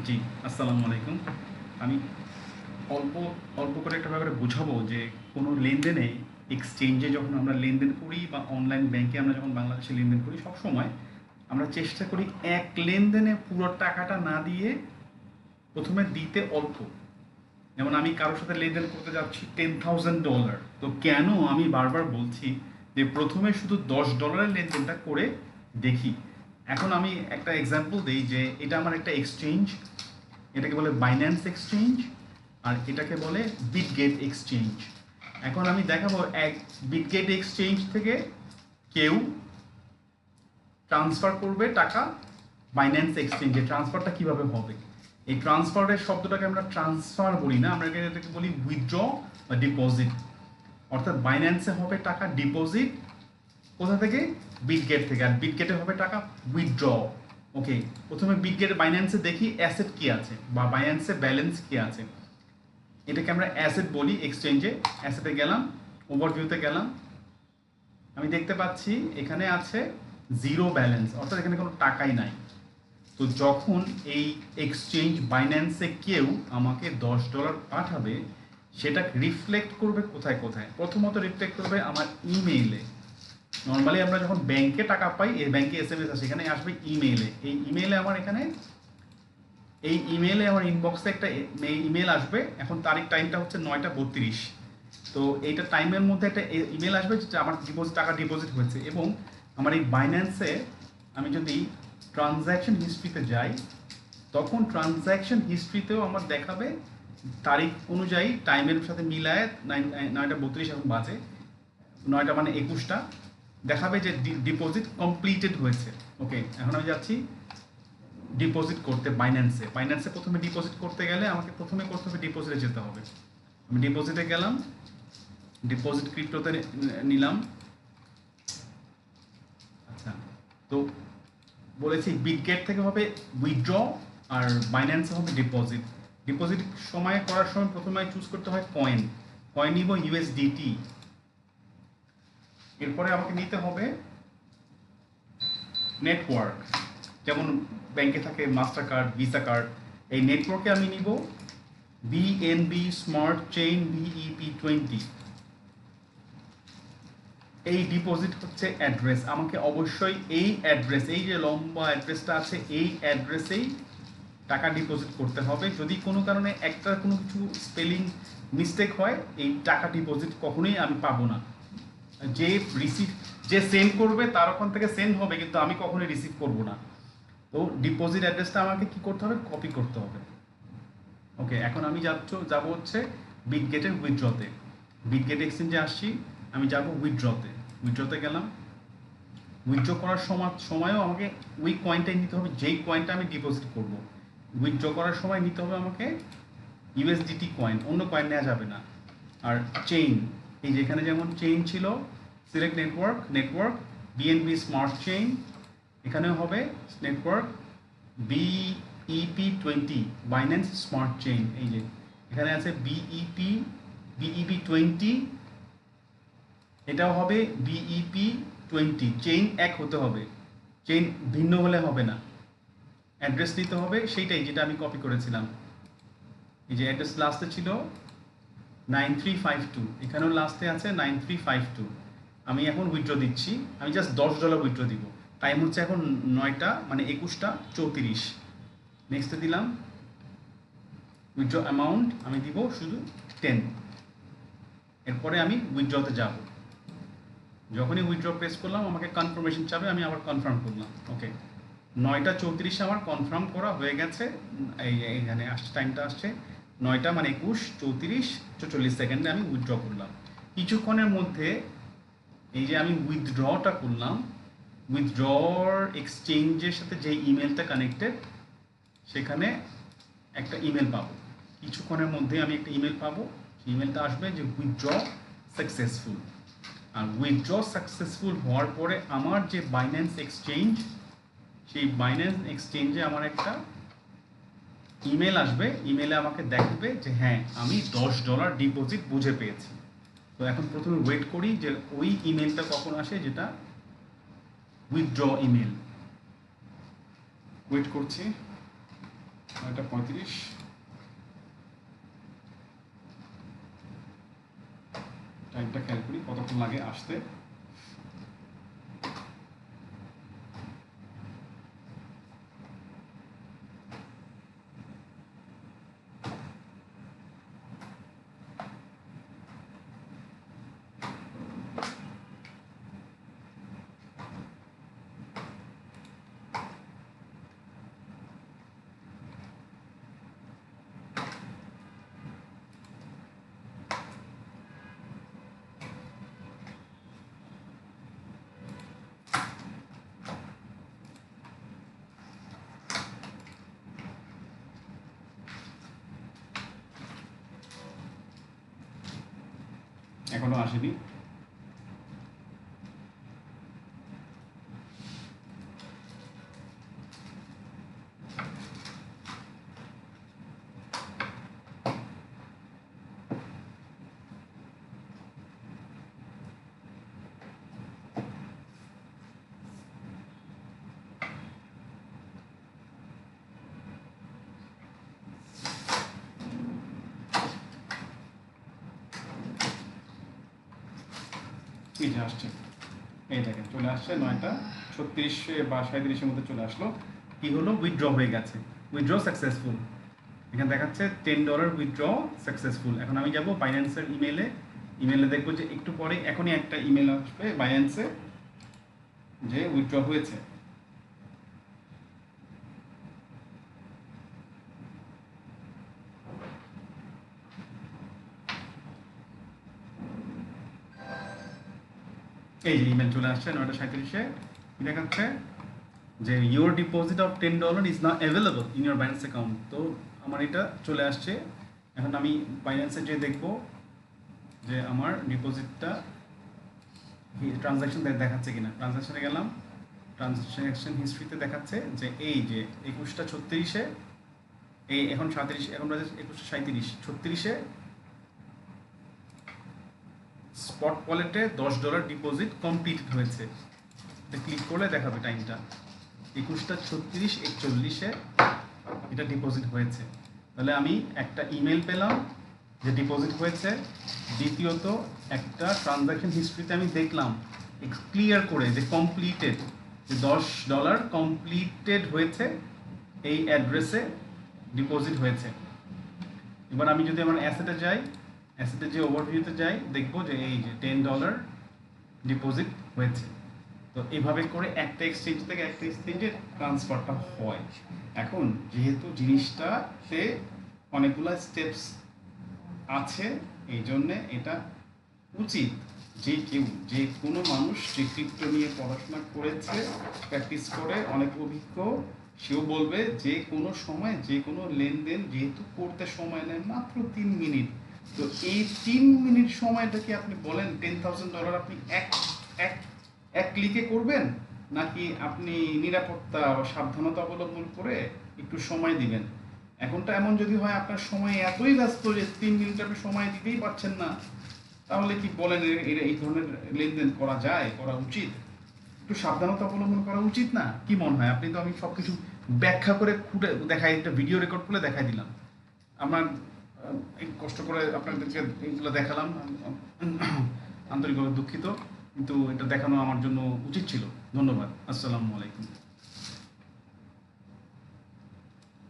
জি, আসসালামু আলাইকুম। আমি অল্প অল্প করে একটা ব্যাপারে বুঝাবো যে কোনো লেনদেনে এক্সচেঞ্জে যখন আমরা লেনদেন করি বা অনলাইন ব্যাংকে আমরা যখন বাংলাদেশে লেনদেন করি সবসময় আমরা চেষ্টা করি এক লেনদেনে পুরো টাকাটা না দিয়ে প্রথমে দিতে অল্প। যেমন আমি কারোর সাথে লেনদেন করতে যাচ্ছি $10,000, তো কেন আমি বারবার বলছি যে প্রথমে শুধু $10 লেনদেনটা করে দেখি। এখন আমি একটা এক্সাম্পল দিই যে এটা আমার একটা এক্সচেঞ্জ, এটাকে বলে বাইন্যান্স এক্সচেঞ্জ আর এটাকে বলে বিটগেট এক্সচেঞ্জ। এখন আমি দেখাবো এক বিটগেট এক্সচেঞ্জ থেকে কেউ ট্রান্সফার করবে টাকা বাইন্যান্স এক্সচেঞ্জে। ট্রান্সফারটা কিভাবে হবে? এই ট্রান্সফারের শব্দটাকে আমরা ট্রান্সফার বলি না, আমরা এটাকে বলি উইথড্র বা ডিপোজিট। অর্থাৎ বাইন্যান্সে হবে টাকা ডিপোজিট কোথা থেকে? বিটগেট থেকে। আর বিটগেটে হবে টাকা উইথড্র। ওকে, প্রথমে বিটগেট বাইন্যান্সে দেখি অ্যাসেট কি আছে বা বাইন্যান্সে ব্যালেন্স কি আছে। এটাকে আমরা অ্যাসেট বলি এক্সচেঞ্জে। অ্যাসেটে গেলাম, ওভারভিউতে গেলাম, আমি দেখতে পাচ্ছি এখানে আছে জিরো ব্যালেন্স, অর্থাৎ এখানে কোনো টাকাই নাই। তো যখন এই এক্সচেঞ্জ বাইন্যান্সে কেউ আমাকে $10 পাঠাবে, সেটা রিফ্লেক্ট করবে কোথায় কোথায়? প্রথমত রিফ্লেক্ট করবে আমার ইমেইলে। নর্মালি আমরা যখন ব্যাংকে টাকা পাই, এই ব্যাংকে SMS আসে, এখানে আসবে ইমেইলে। এই ইমেইলে আমার এখানে এই ইমেইলে আমার ইনবক্সে একটা ইমেল আসবে। এখন তারিখ টাইমটা হচ্ছে 9টা 32। তো এইটা টাইমের মধ্যে একটা ইমেল আসবে যে আমার টাকা ডিপোজিট হয়েছে। এবং আমার এই বাইন্যান্সে আমি যদি ট্রানজ্যাকশন হিস্ট্রিতে যাই, তখন ট্রানজ্যাকশন হিস্ট্রিতেও আমার দেখাবে তারিখ অনুযায়ী টাইমের সাথে মিলায় 9টা 32 এখন বাজে, 9টা মানে 21টা দেখাবে যে ডিপোজিট কমপ্লিটেড হয়েছে। ওকে, এখন আমি যাচ্ছি ডিপোজিট করতে বাইন্যান্সে। বাইন্যান্সে প্রথমে ডিপোজিট করতে গেলে আমাকে প্রথমে করতে হবে ডিপোজিটে যেতে হবে। আমি ডিপোজিটে গেলাম, ডিপোজিট ক্রিপ্টোতে নিলাম। আচ্ছা, তো বলেছি বিটগেট থেকে হবে উইথড্র আর বাইন্যান্সে হবে ডিপোজিট। ডিপোজিট সময় করার সময় প্রথমে চুজ করতে হয় কয়েন। কয়েন নিব USDT। এরপরে আমাকে নিতে হবে নেটওয়ার্ক, যেমন ব্যাংকে থাকে মাস্টার কার্ড, ভিসা কার্ড। এই নেটওয়ার্কে আমি নিব BNB স্মার্ট চেইন BEP20। এই ডিপোজিট হচ্ছে অ্যাড্রেস, আমাকে অবশ্যই এই অ্যাড্রেস, এই যে লম্বা অ্যাড্রেসটা আছে এই অ্যাড্রেসেই টাকা ডিপোজিট করতে হবে। যদি কোনো কারণে একটা কোনো কিছু স্পেলিং মিস্টেক হয়, এই টাকা ডিপোজিট কখনোই আমি পাবো না। যে রিসিভ, যে সেন্ড করবে তার ওখান থেকে সেন্ড হবে, কিন্তু আমি কখনোই রিসিভ করব না। তো ডিপোজিট অ্যাড্রেসটা আমাকে কি করতে হবে? কপি করতে হবে। ওকে, এখন আমি যাব হচ্ছে বিটগেটের উইথড্রতে। বিটগেট এক্সচেঞ্জে আসছি, আমি যাব উইথড্রতে। উইথড্রতে গেলাম, উইথড্র করার সময়ও আমাকে ওই কয়েনটাই নিতে হবে যেই কয়েনটা আমি ডিপোজিট করব। উইথড্র করার সময় নিতে হবে আমাকে USDT কয়েন, অন্য কয়েন নেওয়া যাবে না। আর চেইন, এই যেখানে যেমন চেইন ছিল select network, network BNB smart chain, এখানেও হবে network BEP20 Binance smart chain. এই যে এখানে আছে BEP20, এটাও হবে BEP20। চেইন এক হতে হবে, চেইন ভিন্ন হলে হবে না। অ্যাড্রেস নিতে হবে সেইটাই যেটা আমি কপি করেছিলাম। এই যে অ্যাড্রেস লাস্টে ছিল 9352, এখানেও লাস্টে আছে 9352। আমি এখন উইথড্র দিচ্ছি, আমি জাস্ট $10 উইথড্র দিব। টাইম হচ্ছে এখন 9টা মানে 21টা 34। নেক্সটে দিলাম, উইথড্র অ্যামাউন্ট আমি দিব শুধু 10। এরপরে আমি উইথড্রতে যাব। যখনই উইথড্র প্রেস করলাম আমাকে কনফার্মেশন চাবে, আমি আবার কনফার্ম করলাম। ওকে, 9টা 34 আমার কনফার্ম করা হয়ে গেছে। এইখানে আসছে, টাইমটা আসছে 9টা মানে 21:34 সেকেন্ডে আমি উইথড্র করলাম। কিছুক্ষণের মধ্যে এই যে আমি উইথড্রটা করলাম, উইথড্রর এক্সচেঞ্জের সাথে যে ইমেলটা কানেক্টেড, সেখানে একটা ইমেল পাবো। কিছুক্ষণের মধ্যে আমি একটা ইমেল পাবো, সেই ইমেলটা আসবে যে উইথড্র সাকসেসফুল। আর উইথড্র সাকসেসফুল হওয়ার পরে আমার যে বাইন্যান্স এক্সচেঞ্জ, সেই বাইন্যান্স এক্সচেঞ্জে আমার একটা ইমেল আসবে। ইমেলে আমাকে দেখাবে যে হ্যাঁ আমি $10 ডিপোজিট বুঝে পেয়েছি। তো এখন প্রথমে ওয়েট করি যে ওই ইমেলটা কখন আসে, যেটা উইথড্র ইমেল। ওয়েট করছি, 9:35 টাইমটা খেয়াল করি কতক্ষণ লাগে আসতে। এখনো আসেনি। এই যে আসছে, এই দেখেন চলে আসছে 9:36 বা 37-এর মধ্যে চলে আসলো। কি হলো? উইথড্র হয়ে গেছে, উইথড্র সাকসেসফুল। এখানে দেখাচ্ছে $10 উইথড্র সাকসেসফুল। এখন আমি যাব বাইন্যান্সের ইমেলে দেখবো যে একটু পরে এখনই একটা ইমেল আসবে বাইন্যান্সে যে উইথড্র হয়েছে। এই যে ইমেল চলে আসছে 9:37-এ। কি দেখাচ্ছে যে your deposit of $10 is not available in your Binance account. তো আমার এটা চলে আসছে। এখন আমি বাইন্যান্সে যে দেখবো যে আমার ডিপোজিটটা ট্রানজ্যাকশন দেখাচ্ছে কিনা। ট্রানজ্যাকশনে গেলাম, ট্রানজ্যাকশন হিস্ট্রিতে দেখাচ্ছে যে এই যে 21:36-এ এই এখন 37, এখন বাজে 21:37, 36-এ স্পট ওয়ালেটে $10 ডিপোজিট কমপ্লিট হয়েছে। এটা ক্লিক করলে দেখাবে টাইমটা 21:36:41 এটা ডিপোজিট হয়েছে। তাহলে আমি একটা ইমেল পেলাম যে ডিপোজিট হয়েছে, দ্বিতীয়ত একটা ট্রানজ্যাকশন হিস্ট্রিতে আমি দেখলাম ক্লিয়ার করে যে কমপ্লিটেড, যে $10 কমপ্লিটেড হয়েছে, এই অ্যাড্রেসে ডিপোজিট হয়েছে। এবার আমি যদি আমার অ্যাসেটে যাই, অ্যাসেটে যে ওভারভিউতে যাই, দেখবো যে এই যে $10 ডিপোজিট হয়েছে। তো এইভাবে করে একটা এক্সচেঞ্জ থেকে একটা এক্সচেঞ্জে ট্রান্সফারটা হয়। এখন যেহেতু জিনিসটাতে অনেকগুলো স্টেপস আছে, এই জন্যে এটা উচিত যে কেউ, যে কোনো মানুষ যে ক্রিপ্টো নিয়ে পড়াশোনা করেছে, প্র্যাকটিস করে, অনেক অভিজ্ঞ, সেও বলবে যে কোনো সময় যে কোনো লেনদেন যেহেতু করতে সময় নেয় মাত্র 3 মিনিট। তো এই 3 মিনিট সময়টা কি আপনি বলেন $10,000 আপনি এক ক্লিকে করবেন, নাকি আপনি নিরাপত্তা ও সাবধানতা অবলম্বন করে একটু সময় দিবেন? এখনটা এমন যদি হয় আপনার সময় এতই ব্যস্ত যে 3 মিনিট আপনি সময় দিতেই পারছেন না, তাহলে কি বলেন এই ধরনের লেনদেন করা যায়, করা উচিত? একটু সাবধানতা অবলম্বন করা উচিত না? কি মনে হয়? আপনি তো আমি সবকিছু ব্যাখ্যা করে খুঁটে দেখাই, একটা ভিডিও রেকর্ড করে দেখাই দিলাম। আমার কষ্ট করে আপনাদেরকে এইগুলো দেখালাম, আন্তরিকভাবে দুঃখিত, কিন্তু এটা দেখানো আমার জন্য উচিত ছিল। ধন্যবাদ। আসসালামু আলাইকুম।